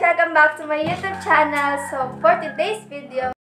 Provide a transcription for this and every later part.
guys! Welcome back to my YouTube channel. So, for today's video,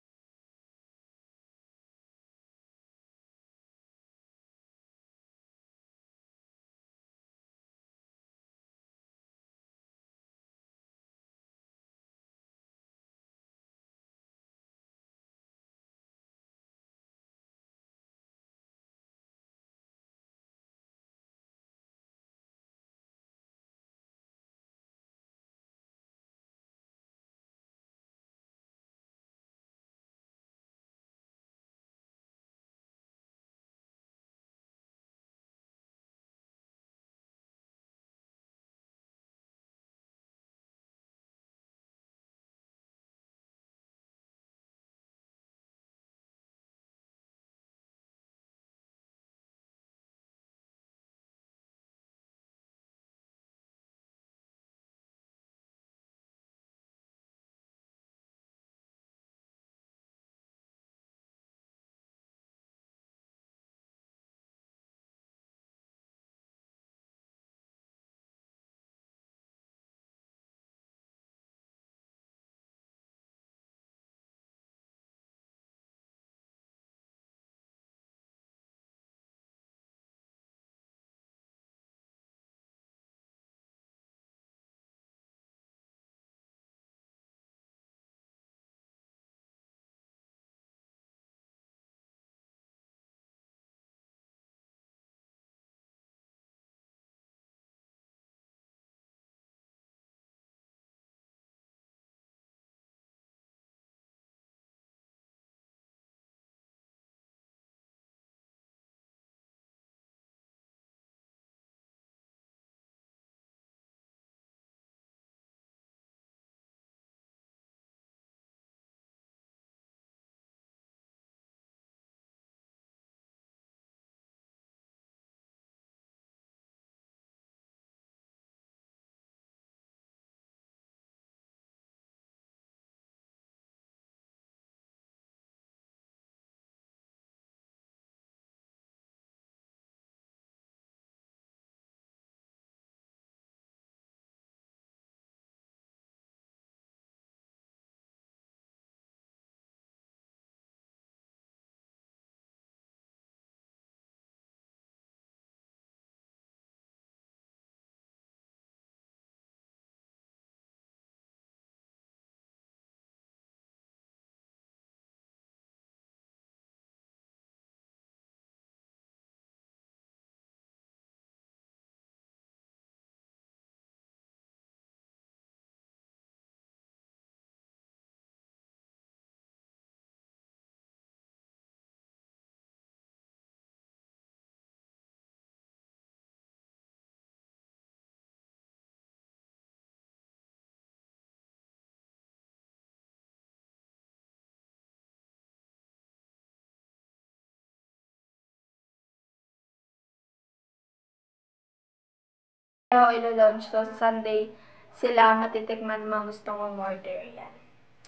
ilo-launch ko sa Sunday sila matitikman mga gusto kong order. Yan.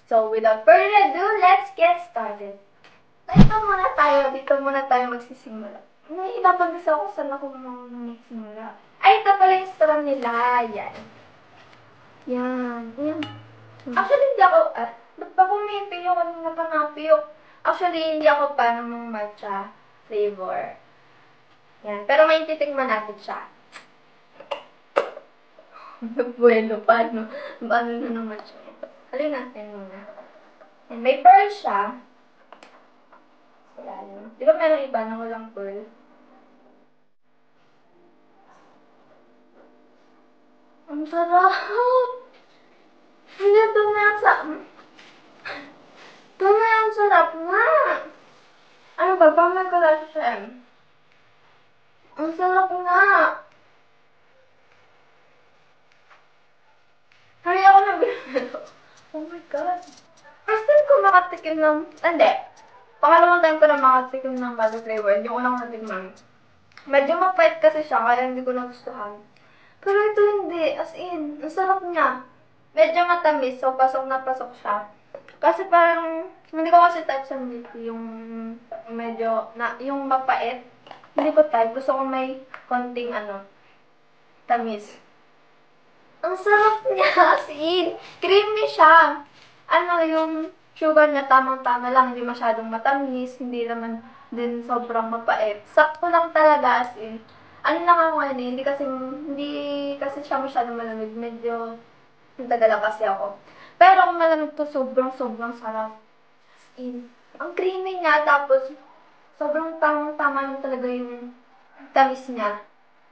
So, without further ado, let's get started. Dito muna tayo magsisimula. May ibabang gusto ako saan ako magsimula. Ay, ito pala yung store nila. Yan. Yan. Yan. Actually, hindi ako, ba't ba pumipiyok? Kanina pa napiyok. Actually, hindi ako pa ng matcha flavor. Yan. Pero ngayon titikman natin siya. Bueno, paano na naman siya? Halin natin muna. And may pearl siya. Yan. Di ba meron iba na walang pearl? Ang sarap! Hindi, ito na yung ito na yung sarap na! Ano ba? Pamay ko lang siya. Ang sarap na! Hari ako na binalo. Oh my God. First time ko makatikim ng... Hindi. Pangalawang time ko na makatikim ng balo flavor. Yung unang natikman. Medyo mapait kasi siya, kaya hindi ko nagustuhan. Pero ito hindi. As in, ang sarap niya. Medyo matamis, so pasok na pasok siya. Kasi parang, hindi ko kasi type sa milk yung medyo, yung mapait. Hindi ko type. Gusto ko may konting tamis. Ang sarap niya, as in. Creamy siya. Ano, yung sugar niya tamang-tama lang, hindi masyadong matamis, hindi naman din sobrang mapait. Sakto lang talaga, as in. Ano lang ako hindi kasi siya masyadong malamig. Medyo nagdadala kasi ako. Pero kung malamig to, sobrang sarap. As in. Ang creamy niya, tapos sobrang tamang-tama lang talaga yung tamis niya.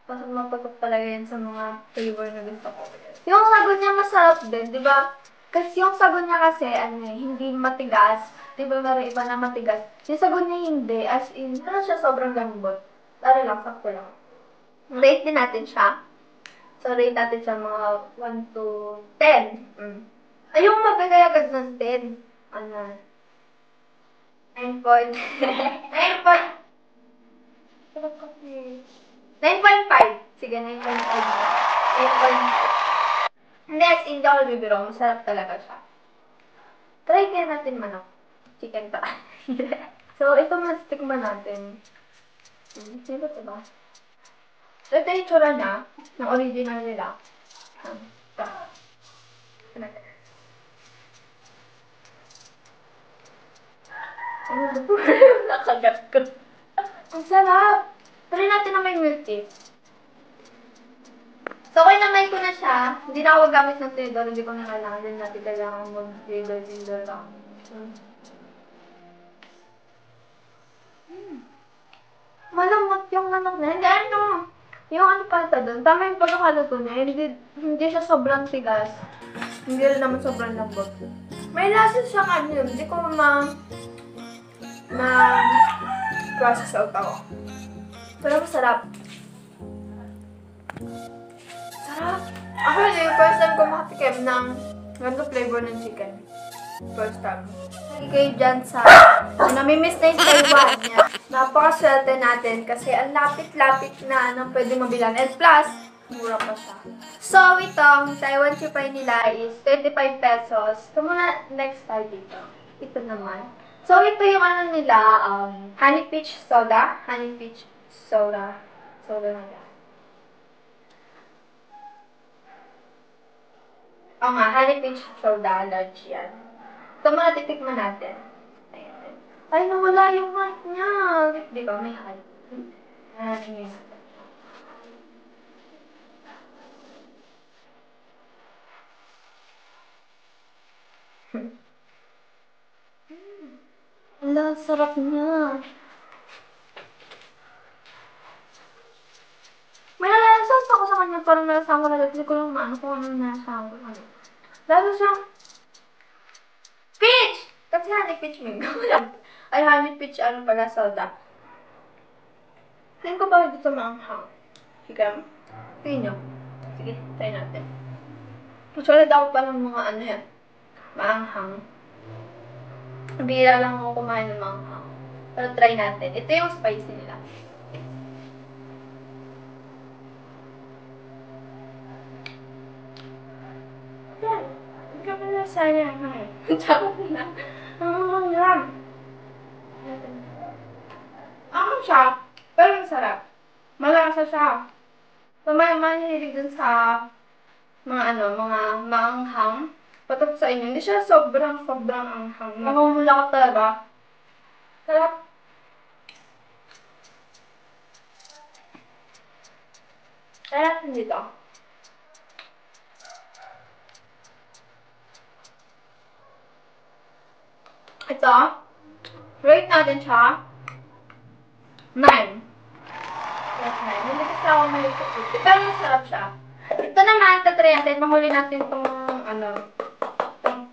Pasok na pasok talaga yan sa mga flavor na gusto ko. Yung sago niya masarap din, di ba? Kasi yung sago niya kasi, hindi matigas. Di ba meron iba na matigas? Yung sago niya hindi, as in, ano siya sobrang lambot. Lalo lang, sakto lang. Rate din natin siya. So, rate natin siya mga 1 to 10. Ay, yung mabigay agad ng 10. Ano? 9 point. 9 point. 9.5. Sige, 9.5. 9.5. Hindi, as in, di ako bibiro. Masarap talaga siya. Try kaya natin manok. Chicken ta. So, ito mas tikman natin. Sino ito ba? So, ito yung tsura niya. Ng original nila. Ito. Ano ba? Nakagat ko. Ang sarap! Try natin na may milk tea. So, okay namay ko na siya. Hindi na ako gamit ng tinidor. Hindi ko na kailangan. Hindi natin kailangan mag-tinidor lang. Malamot yung manok na. Hindi, ano. Yung ano pala doon. Tama yung pagkakaluto niya. Hindi siya sobrang tigas. Hindi rin naman sobrang lambot. May lasa siyang ano yun. Hindi ko process out ako. Pero masarap. Sarap! Actually, first time ko makatikim ng ganito flavor ng chicken. First time. Lagi kayo dyan sa namimiss na yung Taiwan niya. Napakaswerte natin kasi ang lapit-lapit na anong pwede mabilan. And plus, mura pa siya. So, itong Taiwan chipay nila is 25 pesos. So, muna next tayo dito. Ito naman. So, ito yung ano nila, honey peach soda. Honey peach soda. Soda na yan. Oo nga, honey peach soda, large yan. Ito muna titikman natin. Ayan. Ay, nawala yung height niya. Di ba, may height. Tingnan natin. Ala, sarap niya. May nalalasas ako sa kanya, parang nalasahan ko na dati ko lang maano kung ano nalasahan ko. Lalo siyang peach! Kasi honey peach mango. Ay, honey peach ano pala, soda. Tingin ko ba dito maanghang? Sige. Tingin nyo. Sige, try natin. Usually daw pa ng mga ano yan. Maanghang. Bihira lang ako kumain ng maanghang. Pero try natin. Ito yung spicy nila. Yan. Hindi ka pala sayang. Tsaka na. Ang yan. Ako siya. Pero masarap. Malasa siya. So, may mahilig dun sa mga maanghang. Patap sa inyo. Hindi siya sobrang anghang. Namumula ko talaga. Sarap. Sarap din dito. Ito. Rate natin siya. 9. Hindi kasi ako may ito. Pero masarap siya. Ito naman, tatry natin. Mahuli natin itong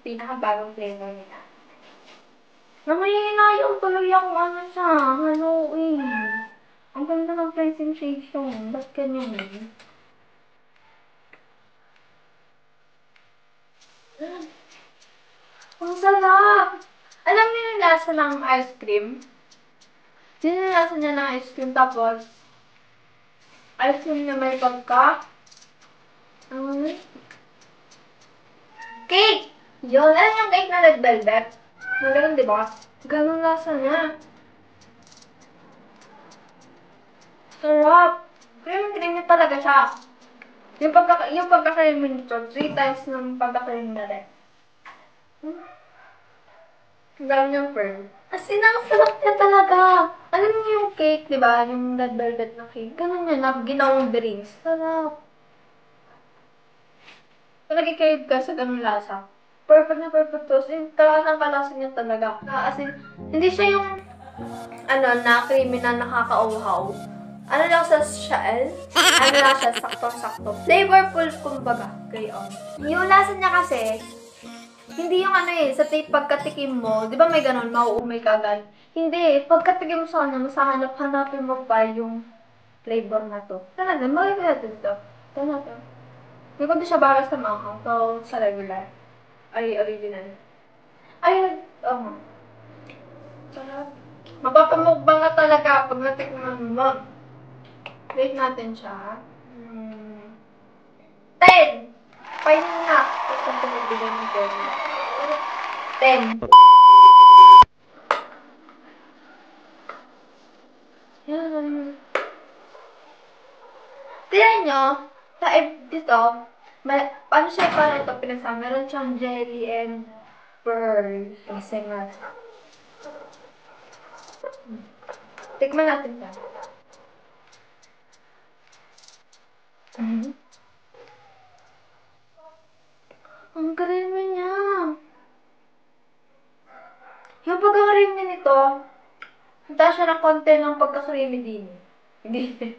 pinakabagong flavor nila. Namahihinayaw tuloy ako siya. Halloween. Ang ganda ng presentation. Ba't ganyan? Ang sarap! Alam niyo yung lasa ng ice cream? Sinilasa niya ng ice cream, tapos ice cream na may cake! Yun, alam yung cake na red velvet? Ganun, di ba? Ganun lasa niya. Sarap! Creamy talaga siya. Yung pagkakain mo nito, 3 times ng pagkakain na rin. Ang dami niyang pearl. As in, ang sarap niya talaga. Alam niyo yung cake, di ba? Yung red velvet na cake. Ganun yun, na ginawang drinks. Sarap. Kung nag-crave ka sa ganun lasa, perfect na perfect to. As in, talagang kalasa niya talaga. As in, hindi siya yung, na creamy na nakaka-uhaw. Ano lang sa shell? Ano lang siya, sakto-sakto. Flavorful, kumbaga. Gayon. Yung lasa niya kasi, hindi yung sa tape pagkatikim mo, di ba may ganun, mauumay ka agad? Hindi, pagkatikim mo sa kanya, masahanap-hanapin mo pa yung flavor na to. Talaga, makikita dito. Ito natin. Hindi ko di siya para sa manghang, so sa regular. Ay, original. Ay, sarap. Mapapamukbang ka talaga pag natikman mo. Wait natin siya. 10! Final na. Ito ko magbigay ng 10. 10. Yan. Tignan nyo, sa dito, paano siya parang ito pinasama? Meron siyang jelly and pearl. Kasi nga. Tikman natin siya. Ang creamy niya. Yung pagka-creamy nito, handa siya ng konti ng pagka-creamy din. Hindi.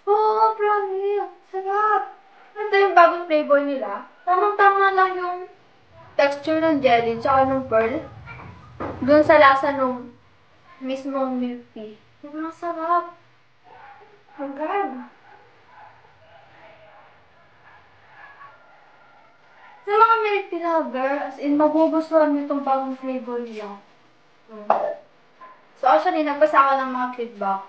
Oo, promise. Sarap. Ito yung bagong flavor nila. Tamang-tama lang yung texture ng jelly tsaka ng pearl. Doon sa lasa nung mismong milk tea. Ang sarap. Ang ganda. Sa mga milk tea lover, as in, magugustuhan nyo itong bagong flavor niya. So, actually, nagbasa ako ng mga feedback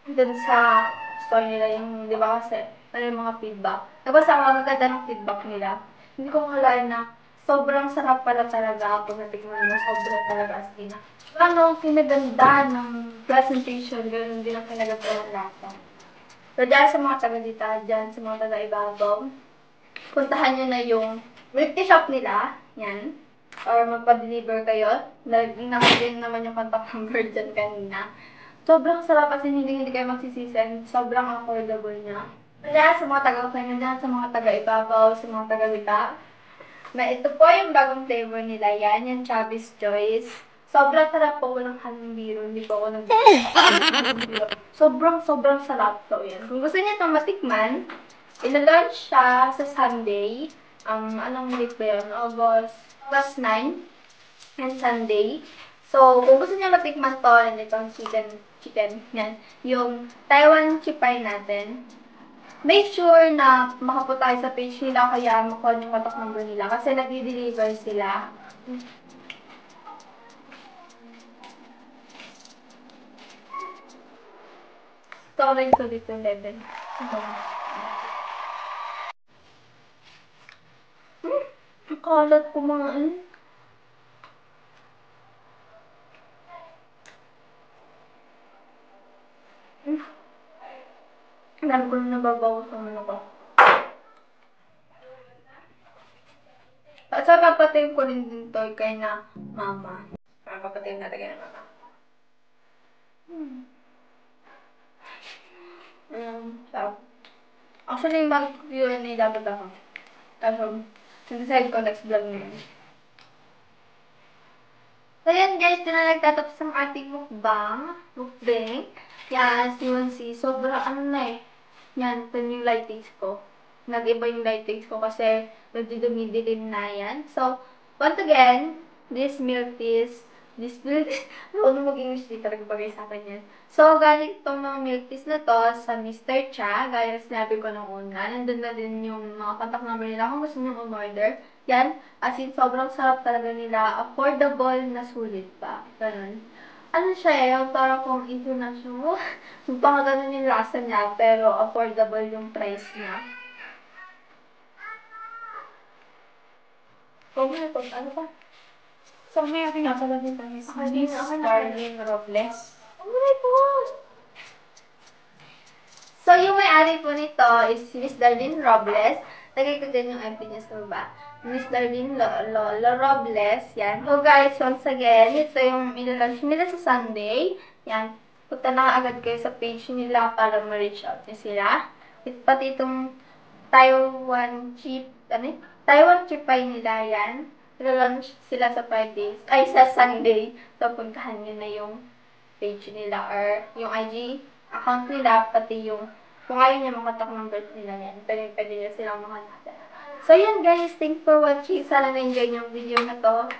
dun sa store nila, yung, di ba kasi, yung mga feedback. Nagbasa ako, maganda ng feedback nila. Hindi ko akalain na sobrang sarap pala talaga pag natikman mo, sobrang talaga as in. Ano, kinaganda ng presentation, ganoon din ang kinaganda ng lasa. So, dyan sa mga taga-dita, dyan sa mga taga-ibabaw, puntahan nyo na yung milk tea shop nila, yan. Or magpa-deliver kayo. Nakasin naman yung contact number dyan kanina. Sobrang sarap kasi hindi kayo magsisisi and sobrang affordable niya. Kaya sa mga taga-Ukraine dyan, sa mga taga-Ibabaw, sa mga taga-Bita, ito po yung bagong flavor nila. Yan, yung Chubby's Choice. Sobrang sarap po ng halong-biro. Hindi po ako sobrang sarap. So, yan. Kung gusto niyo itong matikman, ila-launch siya sa Sunday. Anong date ba yun? August 9 and Sunday. So, kung gusto niyo matikman to, and itong chicken, yan, yung Taiwan chipay natin, make sure na makapunta tayo sa page nila kaya makuha yung contact number nila kasi nag-deliver sila. Sorry ko dito, 11. Ang kalat kumain. Alam ko na nababawas ang ano ko. So, papatin ko rin din to kay na mama. Papatin natin kay na mama. So, actually, mag-Q&A dapat ako. Tapos, decide ko next vlog nyo. So, yan guys, doon na nagtatapos ang ating mukbang. Yan, si sobrang yan, ito yung lightings ko. Nag-iba yung lightings ko kasi nagdidumidilim na yan. So, once again, this milk tea, ano mag-English dito, nagbagay sa akin yan. So, galing itong mga milk teas na to sa Mr. Cha, gaya na sinabi ko nung una. Nandun na din yung mga contact number nila kung gusto nyo umorder. Yan, as in, sobrang sarap talaga nila. Affordable na sulit pa. Ganun. Ano siya yung parang kung international. Baka ganun yung lasa niya, pero affordable yung price niya. Kung ano pa? So, may aking nakalagay tayo sa Miss Darlene Robles. Oh my God! So, yung may-ari po nito is Miss Darlene Robles. Lagay ko din yung FB niya sa baba. Miss Darlene Robles. Yan. So, guys, once again, ito yung ilalunch nila sa Sunday. Yan. Punta na agad kayo sa page nila para ma-reach out niyo sila. Pati itong Taiwan chip, ano yun? Taiwan chip pie nila yan. Ilalunch sila sa Fridays. Ay, sa Sunday. So, puntahan niyo na yung page nila or yung IG account nila, pati yung kung ayaw niya makatak ng birth nila yan, pwede niyo silang mahanapin. So, yun guys. Thanks for watching. Sana na-enjoy niyo yung video na to.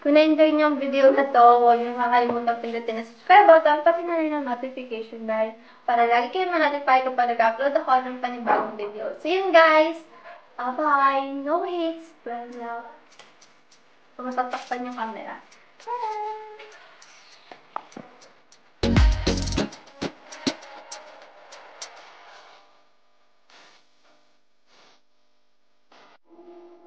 Kung na-enjoy niyo yung video na to, huwag niyo makalimutan pindutin na subscribe button, pati na rin ang notification bell para lagi kayo ma-notify kapag nag-upload ako ng panibagong video. So, yun guys. Bye-bye. No hates, but love. Kung matatakpan yung camera.